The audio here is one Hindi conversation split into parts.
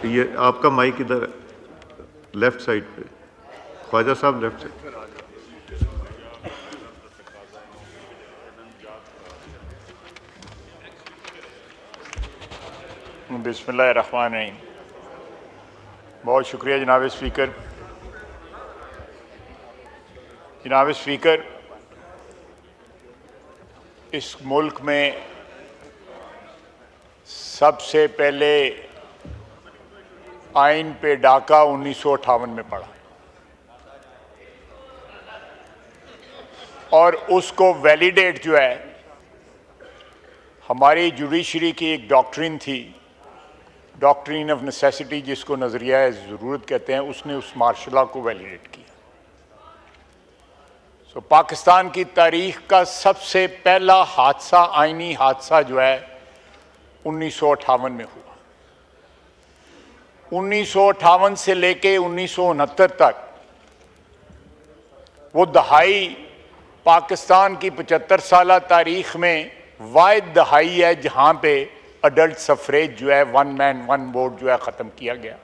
ये आपका माइक इधर है, लेफ्ट साइड पे। Khwaja Sahab left side. बिस्मिल्लाहिर्रहमानिर्रहीम। बहुत शुक्रिया जनाब स्पीकर। जनाब स्पीकर, इस मुल्क में सबसे पहले आइन पे डाका 1958 में पड़ा और उसको वैलिडेट जो है हमारी जुडिशरी की एक डॉक्ट्रिन थी, डॉक्ट्रिन ऑफ नेसेसिटी, जिसको नज़रिया ज़रूरत कहते हैं, उसने उस मार्शल लॉ को वैलिडेट किया। सो पाकिस्तान की तारीख का सबसे पहला हादसा, आइनी हादसा जो है 1958 में हुआ। 1958 से लेके 1969 तक वो दहाई पाकिस्तान की 75 साला तारीख में वाहिद दहाई है जहाँ पे अडल्ट सफरेज जो है, वन मैन वन वोट जो है ख़त्म किया गया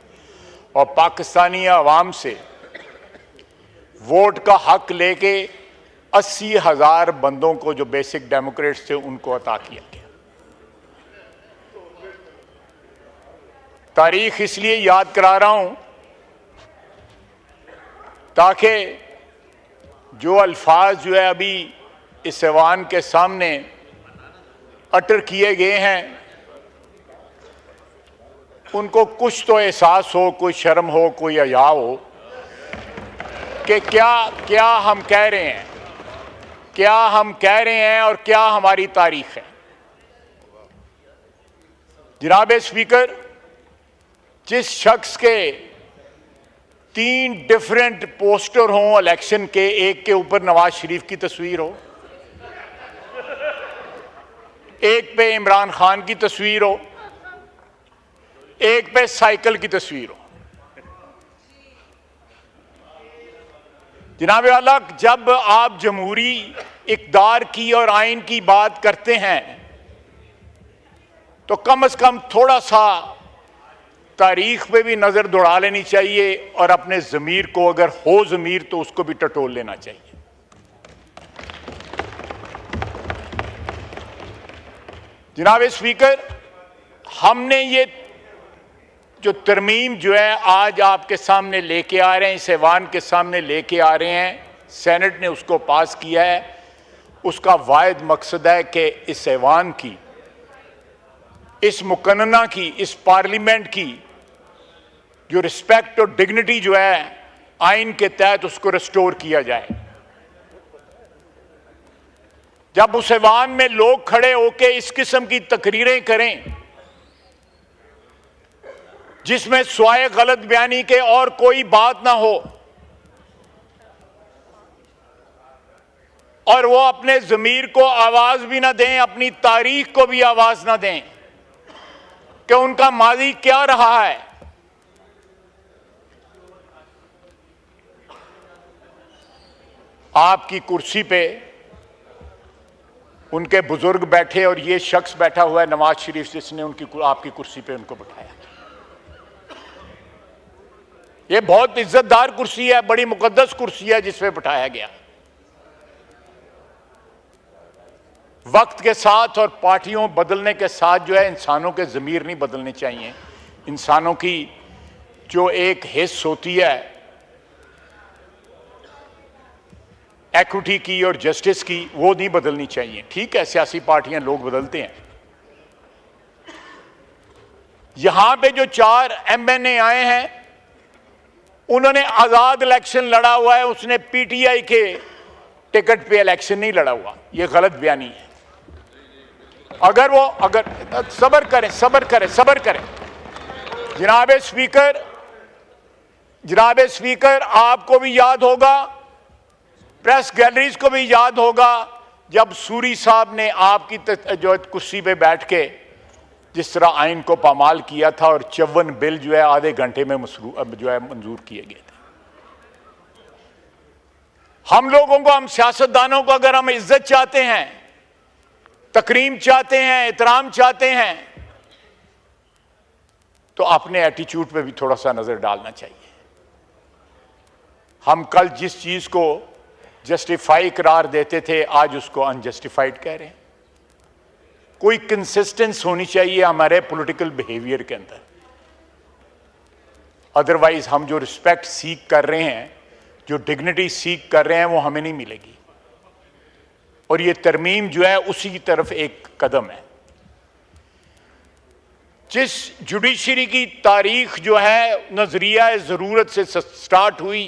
और पाकिस्तानी अवाम से वोट का हक लेके 80,000 बंदों को, जो बेसिक डेमोक्रेट्स थे, उनको अता किया गया। तारीख इसलिए याद करा रहा हूं ताकि जो अल्फाज जो है अभी इस ऐवान के सामने अटर किए गए हैं, उनको कुछ तो एहसास हो, कोई शर्म हो, कोई हया हो कि क्या हम कह रहे हैं, क्या हम कह रहे हैं और क्या हमारी तारीख है। जनाब स्पीकर, जिस शख्स के 3 डिफरेंट पोस्टर हों इलेक्शन के, एक के ऊपर नवाज शरीफ की तस्वीर हो, एक पे इमरान खान की तस्वीर हो, एक पे साइकिल की तस्वीर हो, जनाब आला, जब आप जमहूरी इक़्तिदार की और आइन की बात करते हैं तो कम से कम थोड़ा सा तारीख पे भी नजर दौड़ा लेनी चाहिए और अपने ज़मीर को, अगर हो ज़मीर तो उसको भी टटोल लेना चाहिए। जनाब स्पीकर, हमने ये जो तरमीम जो है आज आपके सामने लेके आ रहे हैं, इस ऐवान के सामने लेके आ रहे हैं, सेनेट ने उसको पास किया है। उसका वाहिद मकसद है कि इस ऐवान की, इस मुकन्ना की, इस पार्लियामेंट की जो रिस्पेक्ट और डिग्निटी जो है आइन के तहत, उसको रिस्टोर किया जाए। जब उस ऐवान में लोग खड़े होकर इस किस्म की तकरीरें करें जिसमें स्वाय गलत बयानी के और कोई बात ना हो और वो अपने ज़मीर को आवाज भी ना दें, अपनी तारीख को भी आवाज ना दें कि उनका माजी क्या रहा है, आपकी कुर्सी पे उनके बुजुर्ग बैठे और ये शख्स बैठा हुआ है नवाज शरीफ, जिसने आपकी कुर्सी पे उनको बैठाया। ये बहुत इज्जतदार कुर्सी है, बड़ी मुकद्दस कुर्सी है जिस पे बैठाया गया। वक्त के साथ और पार्टियों बदलने के साथ जो है इंसानों के ज़मीर नहीं बदलने चाहिए। इंसानों की जो एक हिस्स होती है एक्विटी की और जस्टिस की, वो नहीं बदलनी चाहिए। ठीक है, सियासी पार्टियां, लोग बदलते हैं। यहां पे जो 4 MNA आए हैं, उन्होंने आजाद इलेक्शन लड़ा हुआ है, उसने पीटीआई के टिकट पे इलेक्शन नहीं लड़ा हुआ। ये गलत बयानी है। अगर सब्र करें जनाब स्पीकर, आपको भी याद होगा, प्रेस गैलरीज को भी याद होगा, जब सूरी साहब ने आपकी जो कुर्सी पे बैठ के जिस तरह आइन को पामाल किया था और 54 बिल जो है आधे घंटे में मंजूर किए गए थे। हम लोगों को, हम सियासतदानों को, अगर हम इज्जत चाहते हैं, तकरीम चाहते हैं, एहतराम चाहते हैं, तो अपने एटीट्यूड पे भी थोड़ा सा नजर डालना चाहिए। हम कल जिस चीज को जस्टिफाई करार देते थे, आज उसको अनजस्टिफाइड कह रहे हैं। कोई कंसिस्टेंस होनी चाहिए हमारे पॉलिटिकल बिहेवियर के अंदर, अदरवाइज हम जो रिस्पेक्ट सीख कर रहे हैं, जो डिग्निटी सीख कर रहे हैं, वो हमें नहीं मिलेगी। और ये तरमीम जो है उसी की तरफ एक कदम है। जिस जुडिशरी की तारीख जो है नजरिया जरूरत से स्टार्ट हुई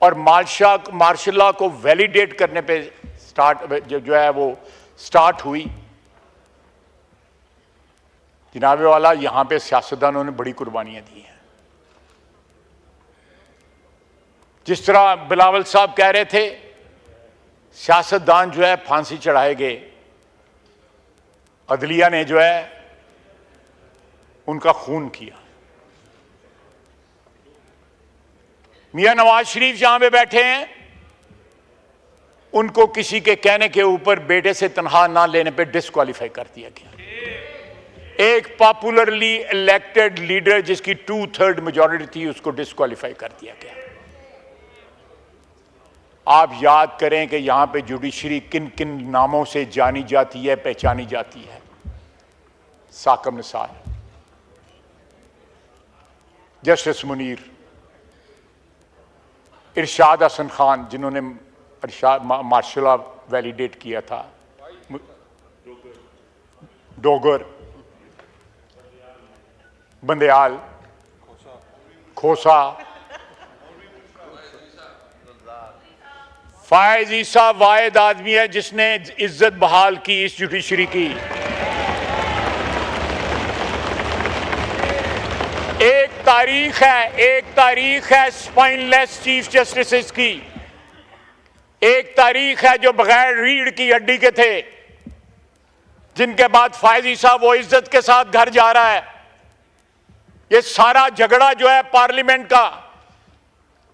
और मार्शल लॉ को वैलिडेट करने पे जो है वो स्टार्ट हुई, जनाबे वाला यहां पे सियासतदानों ने बड़ी कुर्बानियां दी हैं। जिस तरह बिलावल साहब कह रहे थे, सियासतदान जो है फांसी चढ़ाए गए, अदलिया ने जो है उनका खून किया। मियां नवाज शरीफ जहां पे बैठे हैं, उनको किसी के कहने के ऊपर बेटे से तनख्वाह ना लेने पे डिस्क्वालीफाई कर दिया गया। एक पॉपुलरली इलेक्टेड लीडर जिसकी 2/3 मेजॉरिटी थी, उसको डिस्क्वालीफाई कर दिया गया। आप याद करें कि यहां पे जुडिशरी किन किन नामों से जानी जाती है, पहचानी जाती है। साकब निसार, जस्टिस मुनीर, इरशाद हसन खान जिन्होंने मार्शल लॉ वैलिडेट किया था, डोगर, बंदयाल, खोसा, फायज ईसा वाहिद आदमी है जिसने इज्जत बहाल की इस जुडिशरी की। एक तारीख है स्पाइनलेस चीफ जस्टिस की। एक तारीख है जो बगैर रीढ़ की हड्डी के थे, जिनके बाद फायजी साहब वो इज्जत के साथ घर जा रहा है। ये सारा झगड़ा जो है पार्लियामेंट का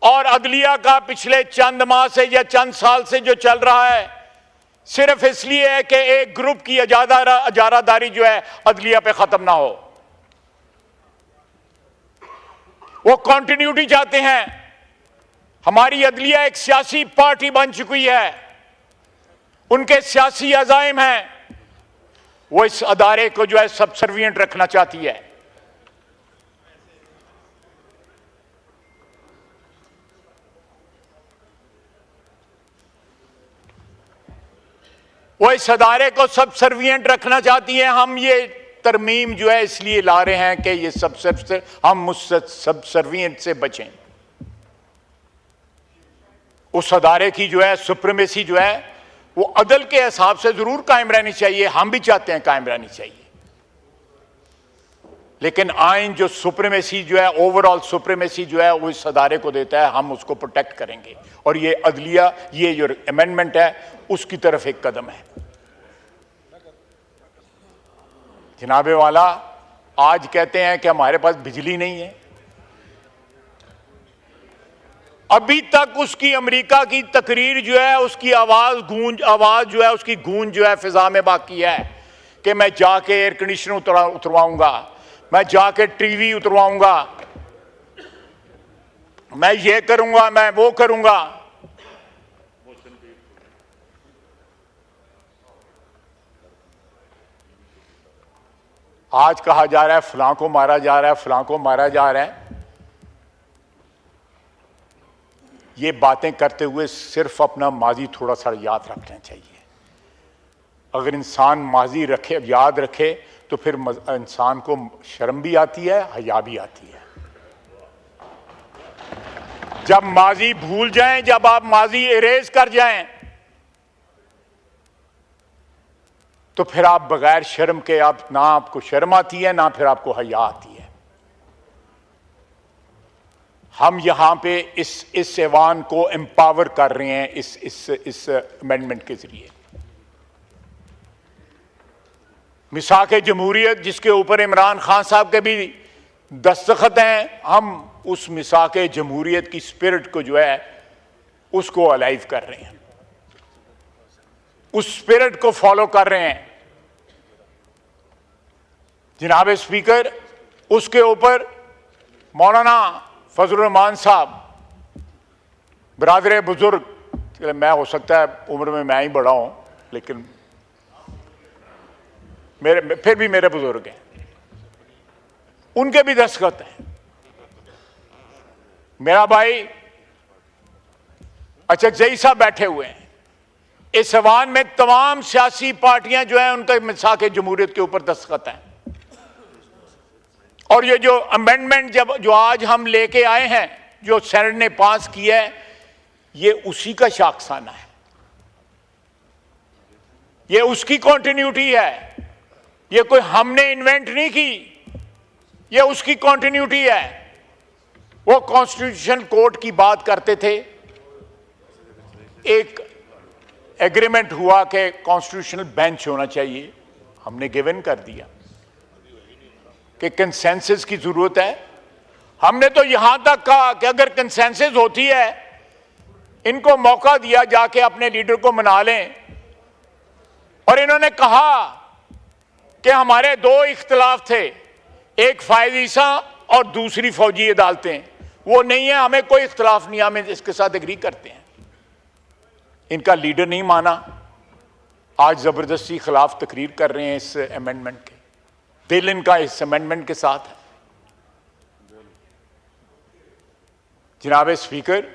और अदलिया का पिछले चंद माह से या चंद साल से जो चल रहा है, सिर्फ इसलिए है कि एक ग्रुप की इजारादारी जो है अदलिया पे खत्म ना हो। वो कंटिन्यूटी चाहते हैं। हमारी अदलिया एक सियासी पार्टी बन चुकी है, उनके सियासी अज़ाइम हैं, वो इस अदारे को जो है सबसर्विएंट रखना चाहती है। वो इस अदारे को सबसर्विएंट रखना चाहती है। हम ये तरमीम जो है इसलिए ला रहे हैं कि ये हम उस सबसर्विएंट से बचें। उस अदारे की जो है सुप्रीमेसी जो है वो अदल के हिसाब से जरूर कायम रहनी चाहिए, हम भी चाहते हैं कायम रहनी चाहिए, लेकिन आइन जो सुप्रीमेसी जो है, ओवरऑल सुप्रीमेसी जो है वो इस अदारे को देता है, हम उसको प्रोटेक्ट करेंगे। और ये अदलिया, ये जो अमेंडमेंट है उसकी तरफ एक कदम है। जनाबे वाला आज कहते हैं कि हमारे पास बिजली नहीं है। अभी तक उसकी अमेरिका की तकरीर जो है उसकी आवाज जो है उसकी गूंज जो है फिजा में बाकी है कि मैं जाके एयर कंडीशनर उतरवाऊंगा, मैं जाके टीवी उतरवाऊंगा, मैं ये करूंगा, मैं वो करूंगा। आज कहा जा रहा है फलां को मारा जा रहा है, फलां को मारा जा रहा है। ये बातें करते हुए सिर्फ अपना माजी थोड़ा सा याद रखना चाहिए। अगर इंसान माजी रखे, याद रखे, तो फिर इंसान को शर्म भी आती है, हया भी आती है। जब माजी भूल जाएं, जब आप माजी इरेज कर जाएं, तो फिर आप बगैर शर्म के, आप ना आपको शर्म आती है ना फिर आपको हया आती है। हम यहां पे इस ऐवान को एम्पावर कर रहे हैं इस अमेंडमेंट के जरिए। मिसाक जमहूरियत जिसके ऊपर इमरान खान साहब के भी दस्तखत हैं, हम उस मिसाक जमहूरियत की स्पिरिट को जो है उसको अलाइव कर रहे हैं, उस स्पिरिट को फॉलो कर रहे हैं। जनाब स्पीकर, उसके ऊपर मौलाना फजलुर रहमान साहब, बरादर बुजुर्ग, मैं हो सकता है उम्र में मैं ही बड़ा हूं, लेकिन फिर भी मेरे बुजुर्ग हैं, उनके भी दस्तखत हैं। मेरा भाई अचकजई साहब बैठे हुए हैं। इस ऐवान में तमाम सियासी पार्टियां जो हैं उनका मिसाक जमहूरियत के ऊपर दस्तखत हैं। और ये जो अमेंडमेंट जो आज हम लेके आए हैं, जो सेनेट ने पास किया है, ये उसी का शाखसाना है, ये उसकी कॉन्टिन्यूटी है। ये कोई हमने इन्वेंट नहीं की, ये उसकी कॉन्टिन्यूटी है। वो कॉन्स्टिट्यूशन कोर्ट की बात करते थे, एक एग्रीमेंट हुआ कि कॉन्स्टिट्यूशनल बेंच होना चाहिए, हमने गिवन कर दिया कि कंसेंसस की जरूरत है। हमने तो यहां तक कहा कि अगर कंसेंसस होती है, इनको मौका दिया जाके अपने लीडर को मना लें। और इन्होंने कहा कि हमारे दो इख्तिलाफ थे, एक फायदीसा और दूसरी फौजी अदालतें। वो नहीं है, हमें कोई इख्तिलाफ नहीं, हमें इसके साथ एग्री करते हैं। इनका लीडर नहीं माना, आज जबरदस्ती खिलाफ तकरीर कर रहे हैं इस अमेंडमेंट के। दिल इनका इस अमेंडमेंट के साथ है। जनाब स्पीकर,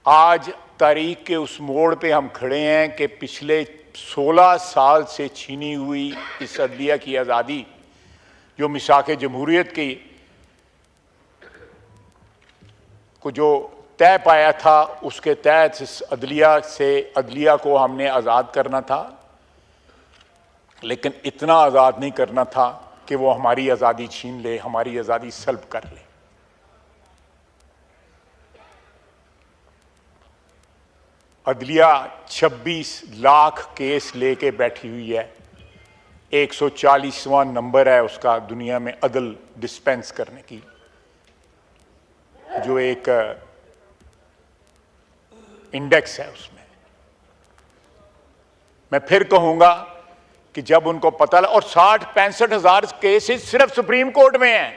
आज तारीख के उस मोड़ पे हम खड़े हैं कि पिछले 16 साल से छीनी हुई इस अदलिया की आज़ादी, जो मिसाक जमहूरियत की को जो तय पाया था, उसके तहत इस अदलिया को हमने आज़ाद करना था, लेकिन इतना आज़ाद नहीं करना था कि वो हमारी आज़ादी छीन ले, हमारी आज़ादी सल्ब कर ले। अदलिया 26 लाख केस लेके बैठी हुई है। 140वां नंबर है उसका दुनिया में अदल डिस्पेंस करने की, जो एक इंडेक्स है उसमें। मैं फिर कहूंगा कि जब उनको पता लगा, और 60-65 हजार केसेस सिर्फ सुप्रीम कोर्ट में हैं।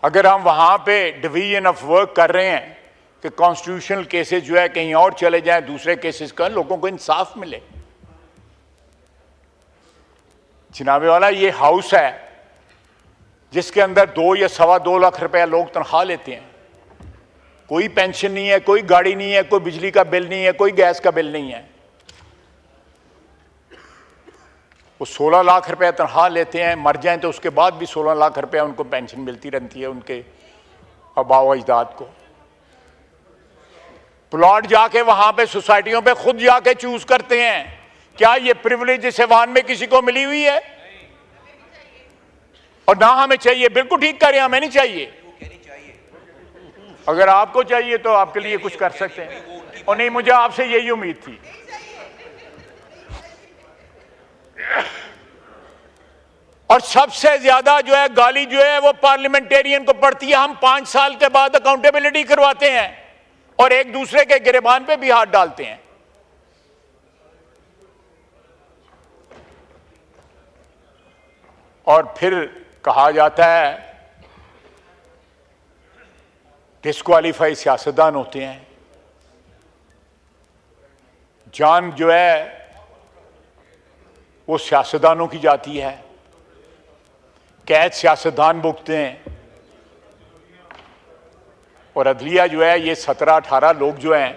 अगर हम वहां पे डिवीजन ऑफ वर्क कर रहे हैं कि कॉन्स्टिट्यूशनल केसेस जो है कहीं और चले जाएं, दूसरे केसेस का, लोगों को इंसाफ मिले। जनाबे वाला, ये हाउस है जिसके अंदर 2 या 2.25 लाख रुपया लोग तनख्वाह लेते हैं। कोई पेंशन नहीं है, कोई गाड़ी नहीं है, कोई बिजली का बिल नहीं है, कोई गैस का बिल नहीं है। वो 16 लाख रुपया तनख्वाह लेते हैं, मर जाएं तो उसके बाद भी 16 लाख रुपया उनको पेंशन मिलती रहती है, उनके आबाओ अजदाद को। प्लॉट जाके वहां पे सोसाइटियों पे खुद जाके चूज करते हैं। क्या ये प्रिविलेज इस ऐवान में किसी को मिली हुई है? और ना हमें चाहिए। बिल्कुल ठीक करें, हमें नहीं चाहिए। अगर आपको चाहिए तो आपके लिए कुछ कर सकते हैं, और नहीं, मुझे आपसे यही उम्मीद थी। और सबसे ज्यादा जो है गाली जो है वो पार्लियामेंटेरियन को पड़ती है। हम 5 साल के बाद अकाउंटेबिलिटी करवाते हैं और एक दूसरे के गिरेबान पे भी हाथ डालते हैं। और फिर कहा जाता है डिस्क्वालीफाई सियासतदान होते हैं। जान जो है वो सियासतदानों की जाती है, कैद सियासतदान भुगतते हैं। और अदलिया जो है ये 17-18 लोग जो हैं,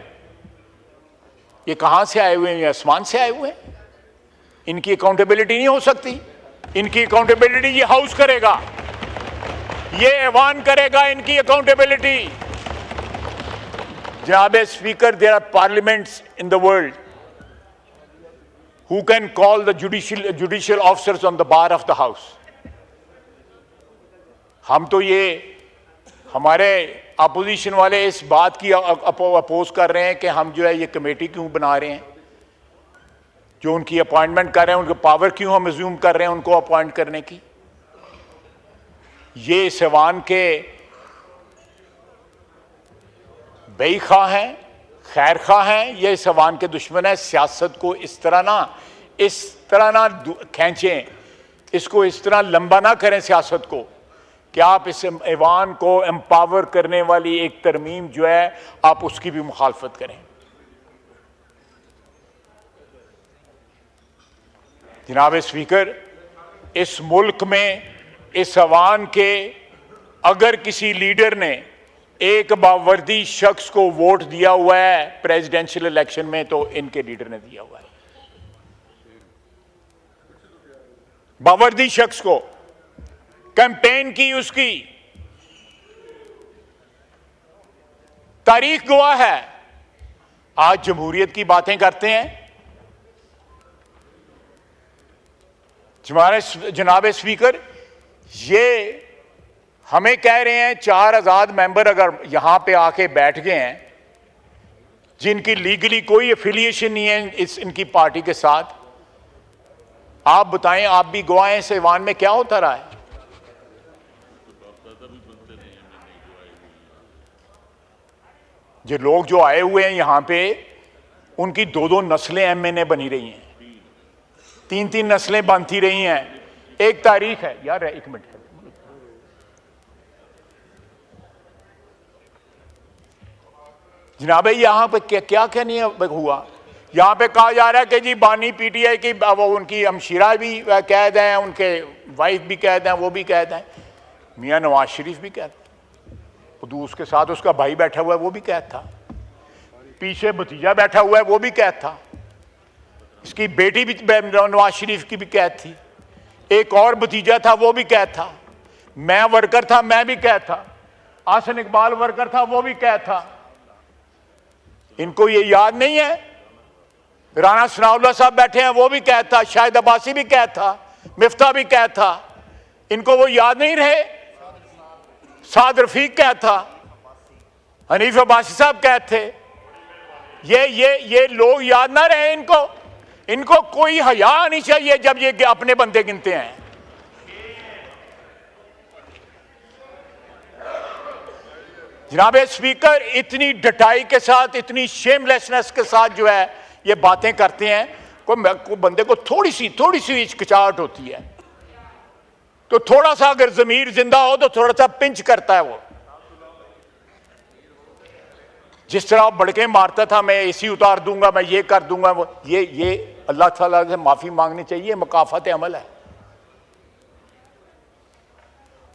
ये कहां से आए हुए हैं? ये आसमान से आए हुए हैं। इनकी अकाउंटेबिलिटी नहीं हो सकती। इनकी अकाउंटेबिलिटी ये हाउस करेगा, ये ऐवान करेगा इनकी अकाउंटेबिलिटी। जनाब speaker, there are parliaments in the world who can call the judicial officers on the bar of the house. हम तो ये हमारे अपोजिशन वाले इस बात की अपोज कर रहे हैं कि हम जो है ये कमेटी क्यों बना रहे हैं, जो उनकी अपॉइंटमेंट कर रहे हैं, उनके पावर क्यों हम अज्यूम कर रहे हैं उनको अपॉइंट करने की। ये इस ऐवान के बेईखा हैं, खैर खा हैं, ये इस ऐवान के दुश्मन है। सियासत को इस तरह ना खींचें इसको इस तरह लंबा ना करें सियासत को कि आप इस ऐवान को एम्पावर करने वाली एक तरमीम जो है आप उसकी भी मुखालफत करें। जनाब स्पीकर, इस मुल्क में इस ऐवान के अगर किसी लीडर ने एक बावर्दी शख्स को वोट दिया हुआ है प्रेसिडेंशियल इलेक्शन में तो इनके लीडर ने दिया हुआ है। बावर्दी शख्स को कैंपेन की, उसकी तारीख गवाह है। आज जमहूरियत की बातें करते हैं। जनाब स्पीकर, ये हमें कह रहे हैं 4 आजाद मेंबर अगर यहां पे आके बैठ गए हैं जिनकी लीगली कोई एफिलिएशन नहीं है इनकी पार्टी के साथ, आप बताएं, आप भी गवाह हैं इस ऐवान में क्या होता रहा है? जो लोग जो आए हुए हैं यहां पे उनकी 2-2 नस्लें एमएनए बनी रही हैं, 3-3 नस्लें बनती रही हैं। एक तारीख है यार, एक मिनट, जनाब यहां पे क्या क्या नहीं हुआ। यहां पे कहा जा रहा है कि जी बानी पीटीआई की वो उनकी हमशीरा भी कैद हैं, उनके वाइफ भी कैद हैं, वो भी कैद हैं, मियां नवाज शरीफ भी कैद, उसके साथ उसका भाई बैठा हुआ है वो भी कैद था, पीछे भतीजा बैठा हुआ है वो भी कैद था, इसकी बेटी भी नवाज शरीफ की भी कैद थी, एक और भतीजा था वो भी कैद था, मैं वर्कर था मैं भी कैद था, आसन इकबाल वर्कर था वो भी कैद था। इनको ये याद नहीं है? राना सनाउल्लाह साहब बैठे हैं वो भी कैद था, शाहिद अब्बासी भी कैद था, मिफ्ता भी कैद था, इनको वो याद नहीं रहे? साद रफीक कैद था, हनीफ अब्बासी साहब कैद थे। ये लोग याद ना रहे इनको? इनको कोई हया नहीं चाहिए जब ये अपने बंदे गिनते हैं। जनाब स्पीकर, इतनी डटाई के साथ, इतनी शेमलेसनेस के साथ जो है ये बातें करते हैं, कोई बंदे को थोड़ी सी हिचकिचाहट होती है तो थोड़ा सा अगर जमीर जिंदा हो तो थोड़ा सा पिंच करता है वो। जिस तरह बड़के मारता था, मैं एसी उतार दूंगा, मैं ये कर दूंगा, वो ये अल्लाह ताला से माफी मांगनी चाहिए, मकाफत अमल है।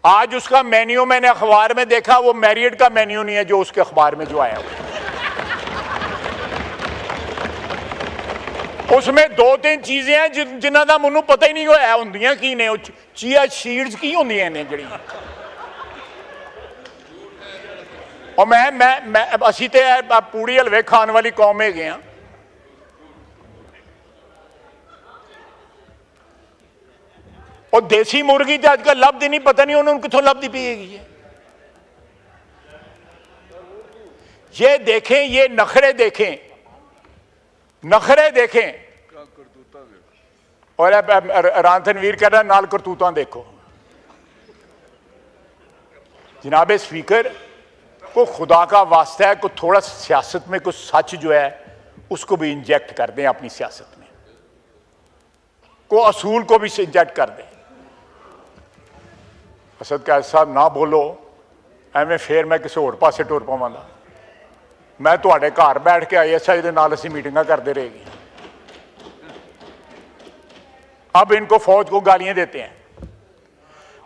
आज उसका मेन्यू मैंने अखबार में देखा, वो मैरियड का मेन्यू नहीं है जो उसके अखबार में जो आया हुआ, उसमें 2-3 चीजें हैं जिन्हां दा मैनूं पता ही नहीं होया हुंदियां की ने। चिया सीड्स की होंदियां ने जड़ियां, और मैं असीं ते पूड़ी हलवे खान वाली कौम है गए। और देसी मुर्गी तो अजकल लभदी नहीं, पता नहीं उन्होंने कितों लभदी पिएगी। ये देखें, ये नखरे देखें, नखरे देखें। और रान तनवीर कह रहा नाल करतूता देखो। जनाब स्पीकर, को खुदा का वास्ता है, को थोड़ा सियासत में कुछ सच जो है उसको भी इंजेक्ट कर दें अपनी सियासत में, को असूल को भी इंजेक्ट कर दें। असद कैद साहब ना बोलो एवं, फिर मैं किसी होर पासे टुर पावांगा। मैं तुहाडे घर बैठ के ISI दे नाल असीं मीटिंगां करते रहेगी। अब इनको फौज को गालियां देते हैं।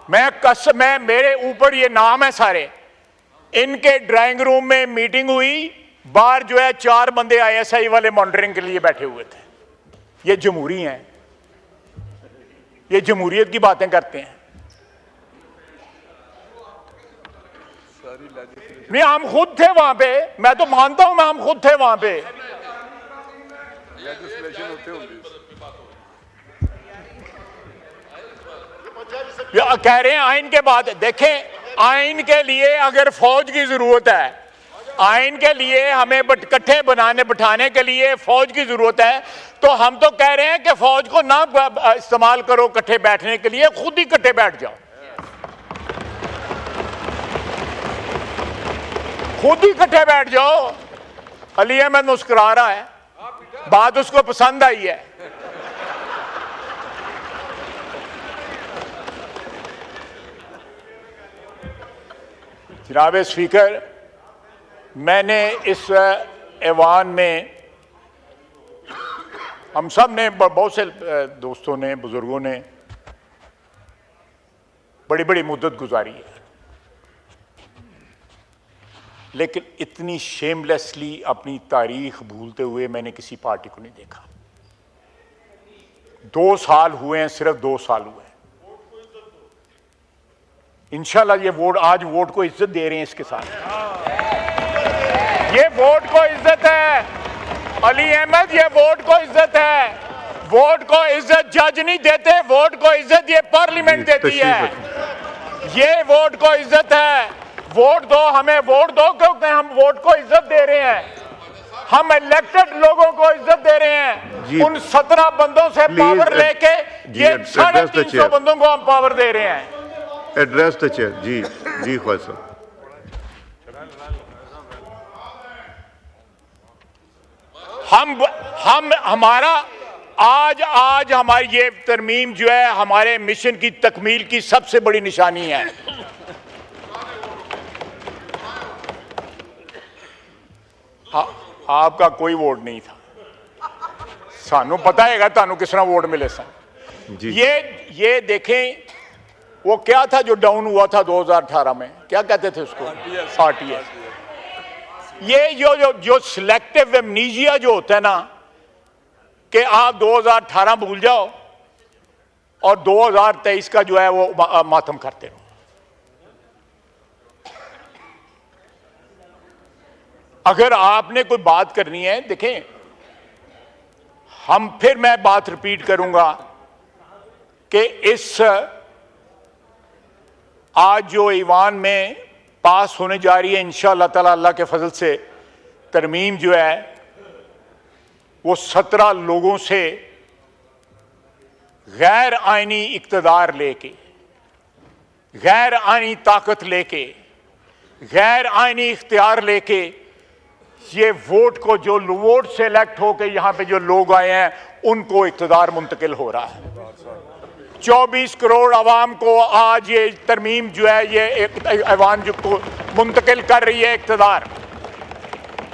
मैं मेरे ऊपर ये नाम है सारे। इनके ड्राइंग रूम में मीटिंग हुई, बाहर जो है 4 बंदे ISI वाले मॉनिटरिंग के लिए बैठे हुए थे। ये जमहूरी हैं, ये जमहूरियत की बातें करते हैं। नहीं, हम खुद थे वहां पे, मैं तो मानता हूं, हम खुद थे वहां पे। कह रहे हैं आइन के बाद, देखें आइन के लिए अगर फौज की जरूरत है, आइन के लिए हमें इकट्ठे बिठाने के लिए फौज की जरूरत है, तो हम तो कह रहे हैं कि फौज को ना इस्तेमाल करो इकट्ठे बैठने के लिए, खुद ही इकट्ठे बैठ जाओ, खुद ही इकट्ठे बैठ जाओ। अली अहमद मुस्कुरा रहा है, बात उसको पसंद आई है। जनाब स्पीकर, मैंने इस ऐवान में हम सब ने, बहुत से दोस्तों ने, बुजुर्गों ने बड़ी बड़ी मुद्दत गुजारी है, लेकिन इतनी शेमलेसली अपनी तारीख भूलते हुए मैंने किसी पार्टी को नहीं देखा। 2 साल हुए हैं, सिर्फ 2 साल हुए हैं। इंशाल्लाह ये वोट, आज वोट को इज्जत दे रहे हैं इसके साथ। ये वोट को इज्जत है अली अहमद, ये वोट को इज्जत है। वोट को इज्जत जज नहीं देते, वोट को इज्जत ये पार्लियामेंट देती है। ये वोट को इज्जत है। वोट दो, हमें वोट दो, क्योंकि हम वोट को इज्जत दे रहे हैं। हम इलेक्टेड लोगों को इज्जत दे रहे हैं। उन 17 बंदों से पावर लेके ये 350 बंदों को हम पावर दे रहे हैं। Address the chair. जी जी ख्वाजा साहब। हम हमारा आज हमारी ये तरमीम जो है हमारे मिशन की तकमील की सबसे बड़ी निशानी है। आपका कोई वोट नहीं था, सानू पता है तानू किस तरह वोट मिले सन। ये देखें, वो क्या था जो डाउन हुआ था 2018 में, क्या कहते थे उसको, RTS। ये जो सिलेक्टिव एमनीजिया जो होता है ना, कि आप 2018 भूल जाओ और 2023 का जो है वो मातम करते रहो। अगर आपने कोई बात करनी है, देखें, फिर मैं बात रिपीट करूंगा कि इस आज जो ईवान में पास होने जा रही है इंशाअल्लाह ताला, अल्लाह के फजल से, तरमीम जो है वो 17 लोगों से गैर आईनी इक्तदार लेके, गैर आईनी ताकत लेके, गैर आईनी इख्तियार लेके, ये वोट को, जो वोट से इलेक्ट होके यहां पे जो लोग आए हैं, उनको इक्तदार मुंतकिल हो रहा है। 24 करोड़ आवाम को आज ये तरमीम जो है, ये एक ऐवान जो को मुंतकिल कर रही है इक्तदार।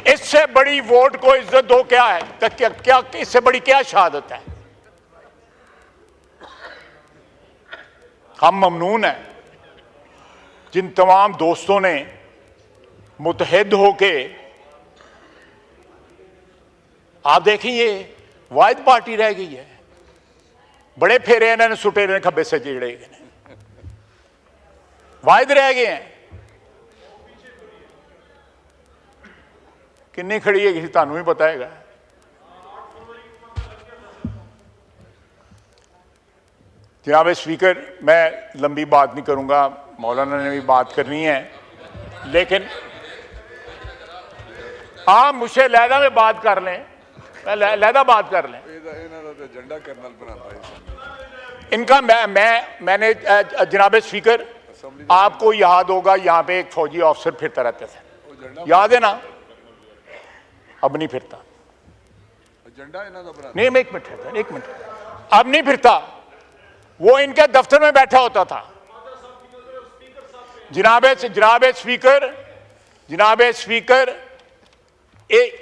इससे बड़ी वोट को इज्जत दो क्या है? क्या इससे बड़ी क्या शहादत है? हम ममनून हैं जिन तमाम दोस्तों ने मुतहद होके, आप देखें ये वाहिद पार्टी रह गई है। बड़े फेरे इन्होंने सुटे ने खब्बे से जेड़े गए, वाहिद रह गए हैं। किन्नी खड़ी है किसी तानू ही बताएगा। जनाब स्पीकर, मैं लंबी बात नहीं करूंगा, मौलाना ने भी बात करनी है, लेकिन आप मुझसे लहदा में बात कर लें, लहदा बात कर लें। इनका मैंने जनाब स्पीकर, आपको याद होगा यहाँ पे एक फौजी ऑफिसर फिरता रहता था, याद है ना? अब नहीं फिरता। नहीं, एक मिनट, अब नहीं फिरता। वो इनके दफ्तर में बैठा होता था। जनाब स्पीकर,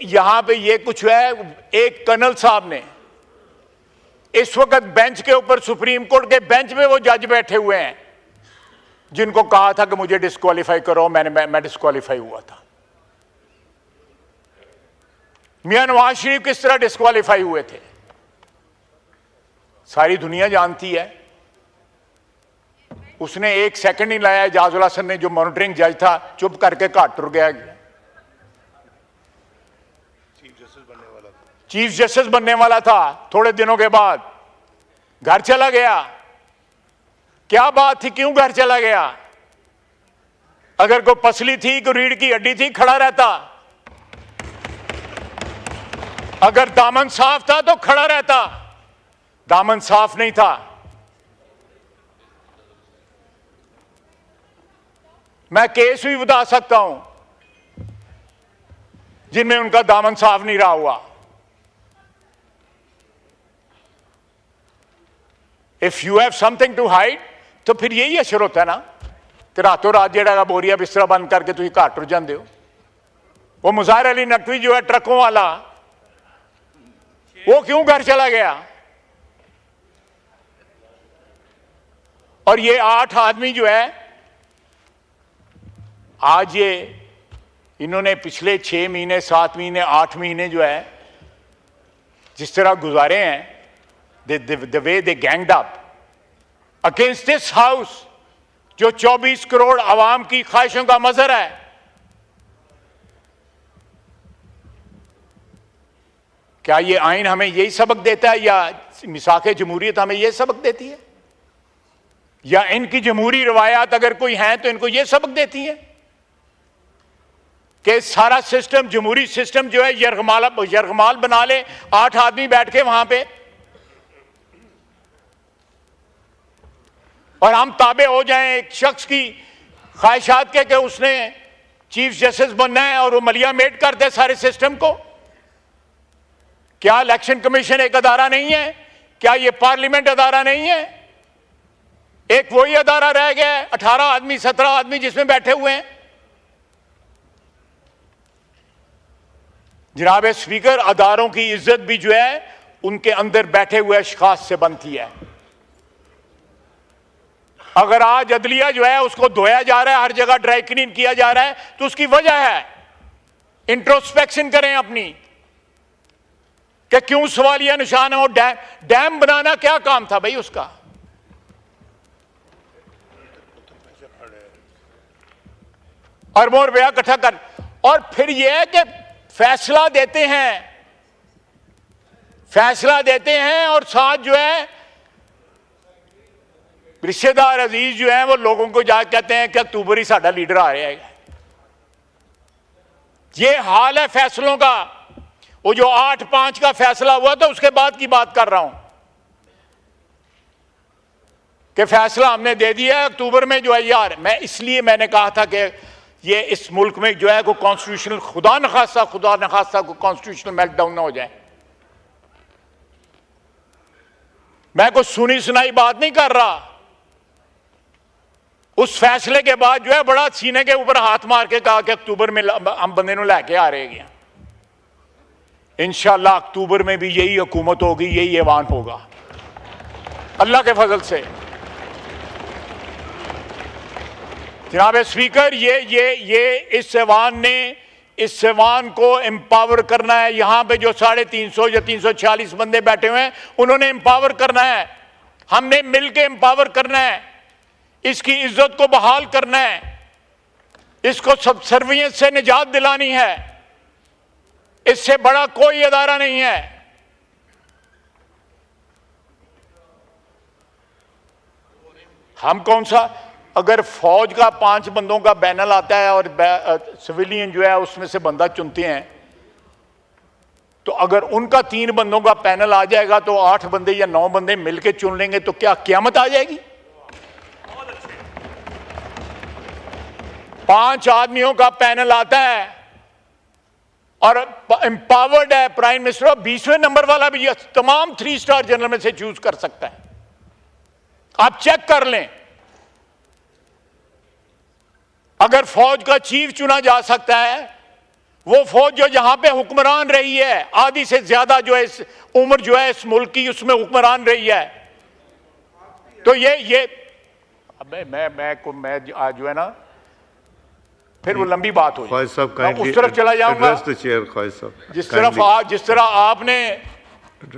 यहां पे ये कुछ है। एक कर्नल साहब ने इस वक्त बेंच के ऊपर, सुप्रीम कोर्ट के बेंच में वो जज बैठे हुए हैं जिनको कहा था कि मुझे डिस्क्वालीफाई करो, मैं डिस्क्वालीफाई हुआ था। मियां नवाज शरीफ किस तरह डिस्क्वालीफाई हुए थे, सारी दुनिया जानती है। उसने 1 सेकंड नहीं लाया। एजाजुल हसन ने, जो मॉनिटरिंग जज था, चुप करके घाट टुर गया। चीफ जस्टिस बनने वाला था, थोड़े दिनों के बाद घर चला गया। क्या बात थी, क्यों घर चला गया? अगर कोई पसली थी, कोई रीढ़ की हड्डी थी, खड़ा रहता। अगर दामन साफ था तो खड़ा रहता, दामन साफ नहीं था। मैं केस भी बता सकता हूं जिनमें उनका दामन साफ नहीं रहा हुआ। If you have something to hide, तो फिर यही असर होता है ना। तो रातों रात जेड़ा बोरिया बिस्तरा बंद करके तुम घर टुर जाते हो। वो मुज़ाहिर अली नकवी जो है ट्रकों वाला, वो क्यों घर चला गया? और ये 8 आदमी जो है आज ये इन्होंने पिछले 6 महीने 7 महीने 8 महीने जो है जिस तरह गुजारे हैं, the way they ganged up against this house, जो 24 करोड़ आवाम की ख्वाहिशों का मजहर है। क्या ये आइन हमें यही सबक देता है, या मिसाक़े जमहूरियत हमें यह सबक देती है, या इनकी जमहूरी रवायात अगर कोई है तो इनको यह सबक देती है कि सारा सिस्टम, जमहूरी सिस्टम जो है यरगमाल बना ले 8 आदमी बैठ के वहां पे, और हम ताबे हो जाएं एक शख्स की ख्वाहिशात के कि उसने चीफ जस्टिस बनना है और वो मलिया मेट कर दे सारे सिस्टम को। क्या इलेक्शन कमीशन एक अदारा नहीं है? क्या ये पार्लियामेंट अदारा नहीं है? एक वही अदारा रह गया है 18 आदमी 17 आदमी जिसमें बैठे हुए हैं। जनाब स्पीकर, अदारों की इज्जत भी जो है उनके अंदर बैठे हुए अशखास से बनती है। अगर आज अदलिया जो है उसको धोया जा रहा है, हर जगह ड्राई क्लीन किया जा रहा है, तो उसकी वजह है, इंट्रोस्पेक्शन करें अपनी कि क्यों सवालिया निशान है। वो डैम बनाना क्या काम था भाई उसका? अरबों रुपया इकट्ठा कर, और फिर यह है कि फैसला देते हैं और साथ जो है रिश्तेदार अजीज जो है वो लोगों को जाकर कहते हैं कि अक्टूबर ही साडा लीडर आ रहा है। ये हाल है फैसलों का। वो जो 8-5 का फैसला हुआ था उसके बाद की बात कर रहा हूं कि फैसला हमने दे दिया है अक्टूबर में जो है। यार इसलिए मैंने कहा था कि ये इस मुल्क में जो है कोई कॉन्स्टिट्यूशनल खुदा न खास्ता कोई कॉन्स्टिट्यूशनल मेल्टडाउन ना हो जाए। मैं कोई सुनी सुनाई बात नहीं कर रहा। उस फैसले के बाद जो है बड़ा सीने के ऊपर हाथ मार के कहा कि अक्टूबर में हम बंदे को लैके आ रहे हैं। इंशाअल्लाह अक्टूबर में भी यही हुकूमत होगी, यही ऐवान होगा अल्लाह के फजल से। जनाब स्पीकर, ये इस ऐवान को एम्पावर करना है। यहां पे जो 350 या 346 बंदे बैठे हुए हैं उन्होंने एम्पावर करना है। हमने मिलकर एम्पावर करना है। इसकी इज्जत को बहाल करना है। इसको सबसर्वियंस से निजात दिलानी है। इससे बड़ा कोई अदारा नहीं है। हम कौन सा, अगर फौज का 5 बंदों का पैनल आता है और सिविलियन जो है उसमें से बंदा चुनते हैं, तो अगर उनका 3 बंदों का पैनल आ जाएगा तो 8 बंदे या 9 बंदे मिलकर चुन लेंगे तो क्या क़यामत आ जाएगी? 5 आदमियों का पैनल आता है और एम्पावर्ड है प्राइम मिनिस्टर, 20वें नंबर वाला भी तमाम 3 स्टार जनरल में से चूज कर सकता है। आप चेक कर लें। अगर फौज का चीफ चुना जा सकता है, वो फौज जो यहां पे हुक्मरान रही है, आधी से ज्यादा जो है इस उम्र जो है इस मुल्क की उसमें हुक्मरान रही है, तो ये मैं आज जो है ना फिर वो लंबी बात हो जाए। उस तरफ चला जाऊंगा जिस तरह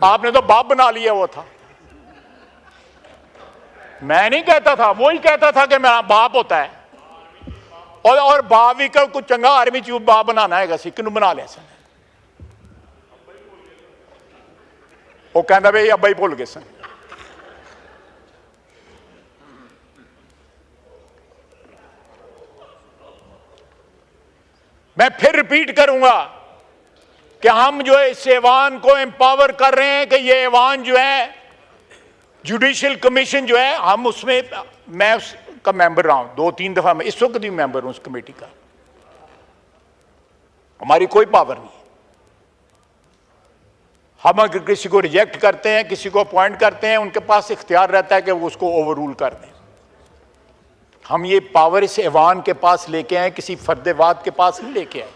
आपने तो बाप बना लिया। वो था, मैं नहीं कहता था, वो ही कहता था कि मेरा बाप होता है। और बाप भी का कुछ चंगा आर्मी चीफ बाप बनाना है, किनू बना लिया सन। वो कहता भाई अब्बा ही भुल गए सन। मैं फिर रिपीट करूंगा कि हम जो है इस ऐवान को एम्पावर कर रहे हैं कि ये ऐवान जो है जुडिशियल कमीशन जो है, हम उसमें, मैं उसका मेंबर रहा हूं 2-3 दफा। मैं इस वक्त भी मेंबर हूं उस कमेटी का। हमारी कोई पावर नहीं है। हम अगर किसी को रिजेक्ट करते हैं, किसी को अपॉइंट करते हैं, उनके पास इख्तियार रहता है कि वो उसको ओवररूल कर दें। हम ये पावर इस ऐवान के पास लेके आए, किसी फर्देवाद के पास नहीं लेके आए।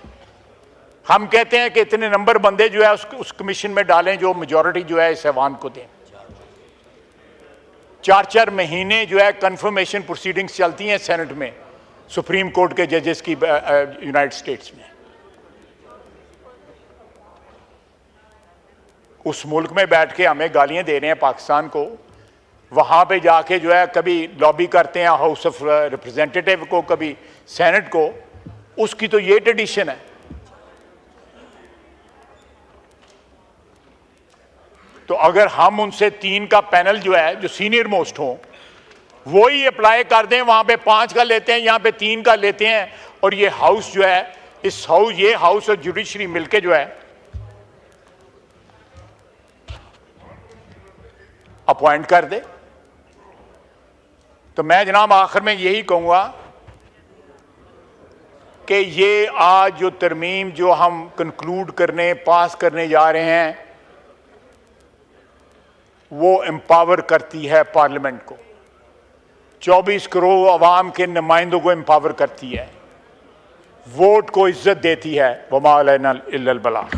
हम कहते हैं कि इतने नंबर बंदे जो है उस कमीशन में डालें जो मेजॉरिटी जो है इस ऐवान को दें। 4-4 महीने जो है कंफर्मेशन प्रोसीडिंग्स चलती हैं सेनेट में, सुप्रीम कोर्ट के जजेस की यूनाइटेड स्टेट्स में। उस मुल्क में बैठ के हमें गालियां दे रहे हैं पाकिस्तान को, वहां पे जाके जो है कभी लॉबी करते हैं हाउस ऑफ रिप्रेजेंटेटिव को, कभी सेनेट को। उसकी तो ये ट्रेडिशन है। तो अगर हम उनसे 3 का पैनल जो है, जो सीनियर मोस्ट हो, वो ही अप्लाई कर दें, वहां पे 5 का लेते हैं, यहां पे 3 का लेते हैं, और ये हाउस जो है, ये हाउस और जुडिशरी मिलके जो है अपॉइंट कर दे। तो मैं जनाब आखिर में यही कहूंगा कि ये आज जो तरमीम जो हम कंक्लूड करने, पास करने जा रहे हैं, वो एम्पावर करती है पार्लियामेंट को, 24 करोड़ अवाम के नुमाइंदों को एम्पावर करती है, वोट को इज्जत देती है। वमा अलैना इल्लल बलाग।